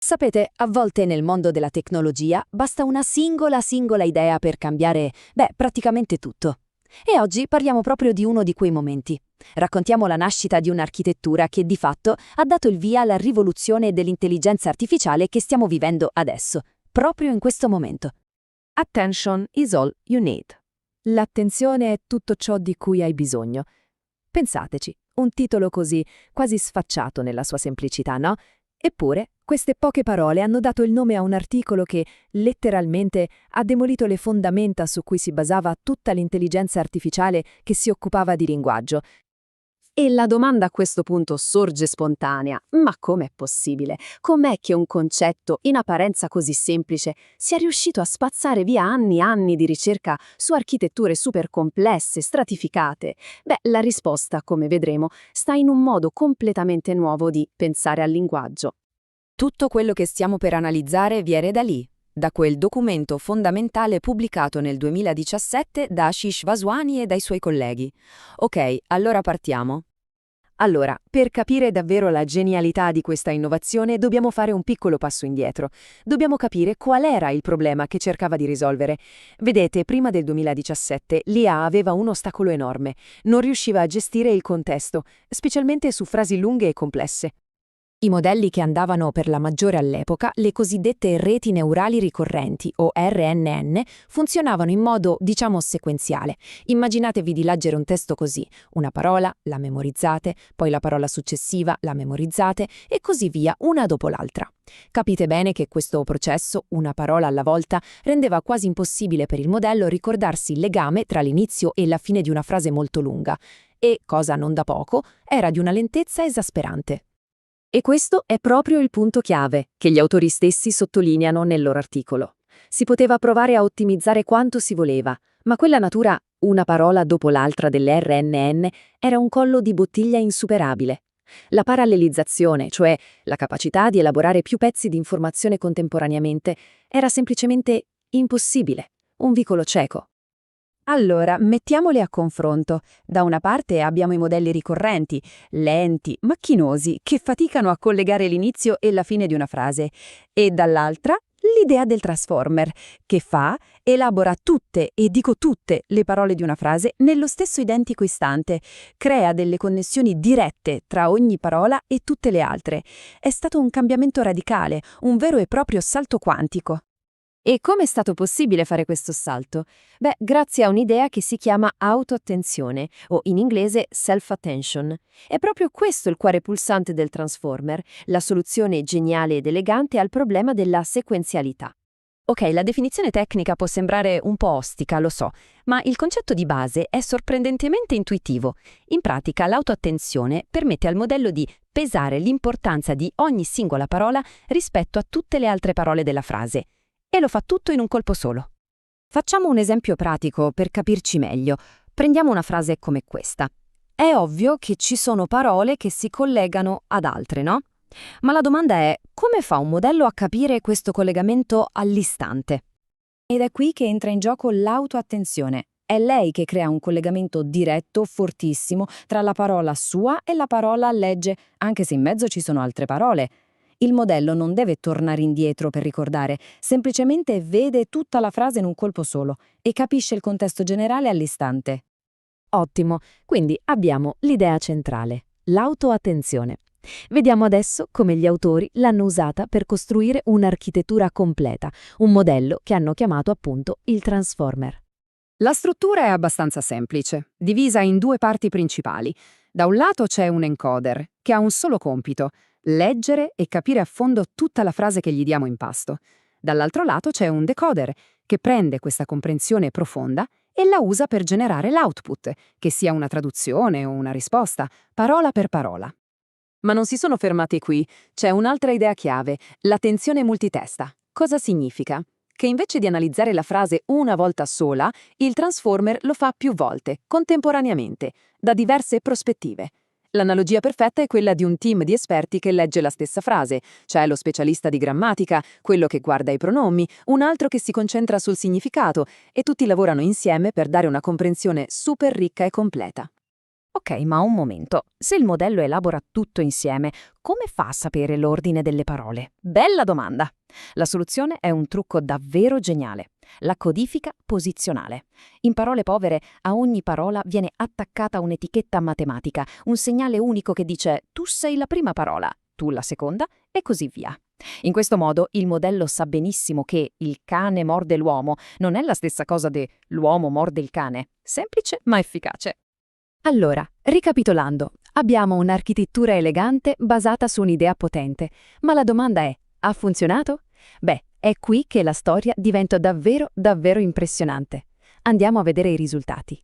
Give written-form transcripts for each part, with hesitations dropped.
Sapete, a volte nel mondo della tecnologia basta una singola idea per cambiare, praticamente tutto. E oggi parliamo proprio di uno di quei momenti. Raccontiamo la nascita di un'architettura che di fatto ha dato il via alla rivoluzione dell'intelligenza artificiale che stiamo vivendo adesso, proprio in questo momento. Attention is all you need. L'attenzione è tutto ciò di cui hai bisogno. Pensateci, un titolo così, quasi sfacciato nella sua semplicità, no? Eppure, queste poche parole hanno dato il nome a un articolo che, letteralmente, ha demolito le fondamenta su cui si basava tutta l'intelligenza artificiale che si occupava di linguaggio. E la domanda a questo punto sorge spontanea: ma com'è possibile? Com'è che un concetto, in apparenza così semplice, sia riuscito a spazzare via anni e anni di ricerca su architetture super complesse, stratificate? La risposta, come vedremo, sta in un modo completamente nuovo di pensare al linguaggio. Tutto quello che stiamo per analizzare viene da lì, da quel documento fondamentale pubblicato nel 2017 da Ashish Vaswani e dai suoi colleghi. Ok, allora partiamo. Allora, per capire davvero la genialità di questa innovazione dobbiamo fare un piccolo passo indietro. Dobbiamo capire qual era il problema che cercava di risolvere. Vedete, prima del 2017 l'IA aveva un ostacolo enorme. Non riusciva a gestire il contesto, specialmente su frasi lunghe e complesse. I modelli che andavano per la maggiore all'epoca, le cosiddette reti neurali ricorrenti o RNN, funzionavano in modo, sequenziale. Immaginatevi di leggere un testo così: una parola, la memorizzate, poi la parola successiva, la memorizzate e così via, una dopo l'altra. Capite bene che questo processo, una parola alla volta, rendeva quasi impossibile per il modello ricordarsi il legame tra l'inizio e la fine di una frase molto lunga. E, cosa non da poco, era di una lentezza esasperante. E questo è proprio il punto chiave che gli autori stessi sottolineano nel loro articolo. Si poteva provare a ottimizzare quanto si voleva, ma quella natura, una parola dopo l'altra delle RNN, era un collo di bottiglia insuperabile. La parallelizzazione, cioè la capacità di elaborare più pezzi di informazione contemporaneamente, era semplicemente impossibile, un vicolo cieco. Allora, mettiamoli a confronto. Da una parte abbiamo i modelli ricorrenti, lenti, macchinosi, che faticano a collegare l'inizio e la fine di una frase, e dall'altra l'idea del transformer, che elabora tutte, e dico tutte, le parole di una frase nello stesso identico istante, crea delle connessioni dirette tra ogni parola e tutte le altre. È stato un cambiamento radicale, un vero e proprio salto quantico. E come è stato possibile fare questo salto? Grazie a un'idea che si chiama autoattenzione, o in inglese self-attention. È proprio questo il cuore pulsante del Transformer, la soluzione geniale ed elegante al problema della sequenzialità. Ok, la definizione tecnica può sembrare un po' ostica, lo so, ma il concetto di base è sorprendentemente intuitivo. In pratica, l'autoattenzione permette al modello di pesare l'importanza di ogni singola parola rispetto a tutte le altre parole della frase. E lo fa tutto in un colpo solo. Facciamo un esempio pratico per capirci meglio. Prendiamo una frase come questa. È ovvio che ci sono parole che si collegano ad altre, no? Ma la domanda è: come fa un modello a capire questo collegamento all'istante? Ed è qui che entra in gioco l'autoattenzione. È lei che crea un collegamento diretto, fortissimo, tra la parola sua e la parola legge, anche se in mezzo ci sono altre parole. Il modello non deve tornare indietro per ricordare, semplicemente vede tutta la frase in un colpo solo e capisce il contesto generale all'istante. Ottimo, quindi abbiamo l'idea centrale, l'autoattenzione. Vediamo adesso come gli autori l'hanno usata per costruire un'architettura completa, un modello che hanno chiamato appunto il Transformer. La struttura è abbastanza semplice, divisa in due parti principali. Da un lato c'è un encoder, che ha un solo compito: leggere e capire a fondo tutta la frase che gli diamo in pasto. Dall'altro lato c'è un decoder, che prende questa comprensione profonda e la usa per generare l'output, che sia una traduzione o una risposta, parola per parola. Ma non si sono fermati qui, c'è un'altra idea chiave, l'attenzione multitesta. Cosa significa? Che invece di analizzare la frase una volta sola, il Transformer lo fa più volte, contemporaneamente, da diverse prospettive. L'analogia perfetta è quella di un team di esperti che legge la stessa frase. C'è lo specialista di grammatica, quello che guarda i pronomi, un altro che si concentra sul significato, e tutti lavorano insieme per dare una comprensione super ricca e completa. Ok, ma un momento. Se il modello elabora tutto insieme, come fa a sapere l'ordine delle parole? Bella domanda! La soluzione è un trucco davvero geniale. La codifica posizionale. In parole povere, a ogni parola viene attaccata un'etichetta matematica, un segnale unico che dice «tu sei la prima parola», «tu la seconda» e così via. In questo modo il modello sa benissimo che «il cane morde l'uomo» non è la stessa cosa di «l'uomo morde il cane». Semplice ma efficace. Allora, ricapitolando, abbiamo un'architettura elegante basata su un'idea potente, ma la domanda è: ha funzionato? Beh, è qui che la storia diventa davvero, davvero impressionante. Andiamo a vedere i risultati.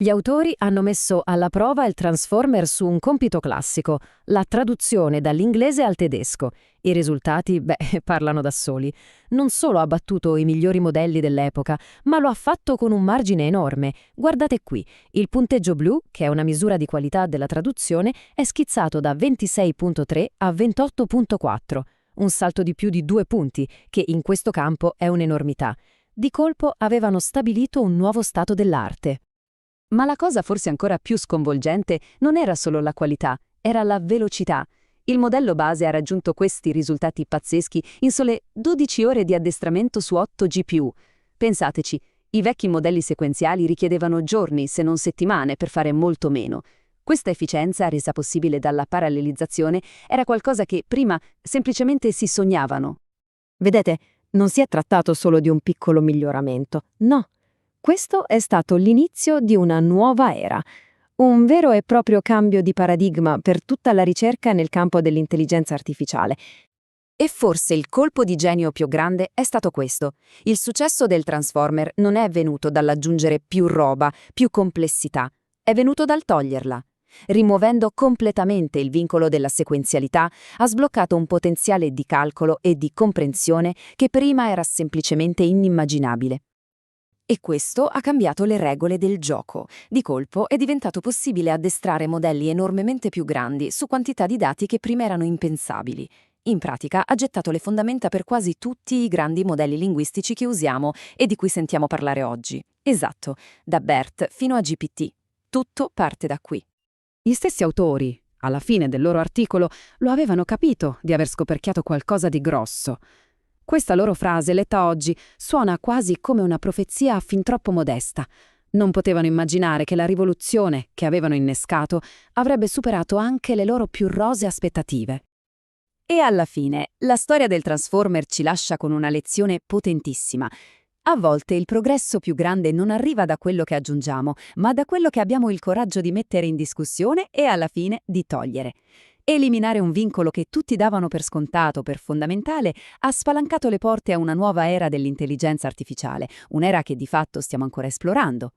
Gli autori hanno messo alla prova il Transformer su un compito classico, la traduzione dall'inglese al tedesco. I risultati, parlano da soli. Non solo ha battuto i migliori modelli dell'epoca, ma lo ha fatto con un margine enorme. Guardate qui, il punteggio blu, che è una misura di qualità della traduzione, è schizzato da 26.3 a 28.4. Un salto di più di 2 punti, che in questo campo è un'enormità. Di colpo avevano stabilito un nuovo stato dell'arte. Ma la cosa forse ancora più sconvolgente non era solo la qualità, era la velocità. Il modello base ha raggiunto questi risultati pazzeschi in sole 12 ore di addestramento su 8 GPU. Pensateci, i vecchi modelli sequenziali richiedevano giorni, se non settimane, per fare molto meno. Questa efficienza, resa possibile dalla parallelizzazione, era qualcosa che prima semplicemente si sognavano. Vedete, non si è trattato solo di un piccolo miglioramento, no. Questo è stato l'inizio di una nuova era, un vero e proprio cambio di paradigma per tutta la ricerca nel campo dell'intelligenza artificiale. E forse il colpo di genio più grande è stato questo. Il successo del Transformer non è venuto dall'aggiungere più roba, più complessità, è venuto dal toglierla. Rimuovendo completamente il vincolo della sequenzialità, ha sbloccato un potenziale di calcolo e di comprensione che prima era semplicemente inimmaginabile. E questo ha cambiato le regole del gioco. Di colpo è diventato possibile addestrare modelli enormemente più grandi su quantità di dati che prima erano impensabili. In pratica ha gettato le fondamenta per quasi tutti i grandi modelli linguistici che usiamo e di cui sentiamo parlare oggi. Esatto, da BERT fino a GPT. Tutto parte da qui. Gli stessi autori, alla fine del loro articolo, lo avevano capito di aver scoperchiato qualcosa di grosso. Questa loro frase, letta oggi, suona quasi come una profezia fin troppo modesta. Non potevano immaginare che la rivoluzione che avevano innescato avrebbe superato anche le loro più rosee aspettative. E alla fine, la storia del Transformer ci lascia con una lezione potentissima. A volte il progresso più grande non arriva da quello che aggiungiamo, ma da quello che abbiamo il coraggio di mettere in discussione e alla fine di togliere. Eliminare un vincolo che tutti davano per scontato, per fondamentale, ha spalancato le porte a una nuova era dell'intelligenza artificiale, un'era che di fatto stiamo ancora esplorando.